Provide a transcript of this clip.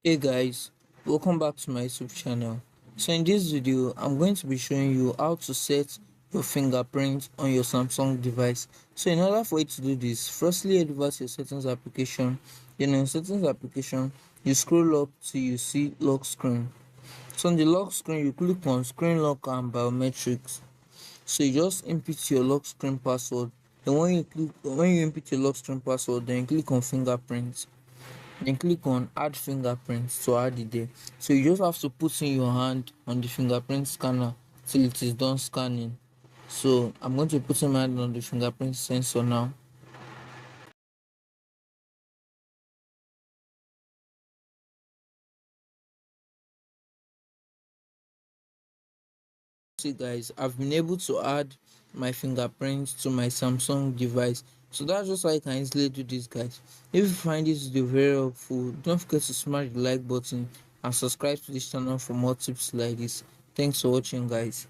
Hey guys, welcome back to my YouTube channel. So in this video, I'm going to be showing you how to set your fingerprint on your Samsung device. So in order for you to do this, firstly head over to your settings application. Then in settings application, you scroll up till you see lock screen. So on the lock screen, you click on screen lock and biometrics. So you just input your lock screen password. Then when you input your lock screen password, then you click on fingerprint. Then click on add fingerprints to add it there. So you just have to put in your hand on the fingerprint scanner till it is done scanning. So I'm going to put in my hand on the fingerprint sensor now. See guys, I've been able to add my fingerprints to my Samsung device. So that's just how you can easily do this guys. If you find this video very helpful, don't forget to smash the like button and subscribe to this channel for more tips like this. Thanks for watching guys.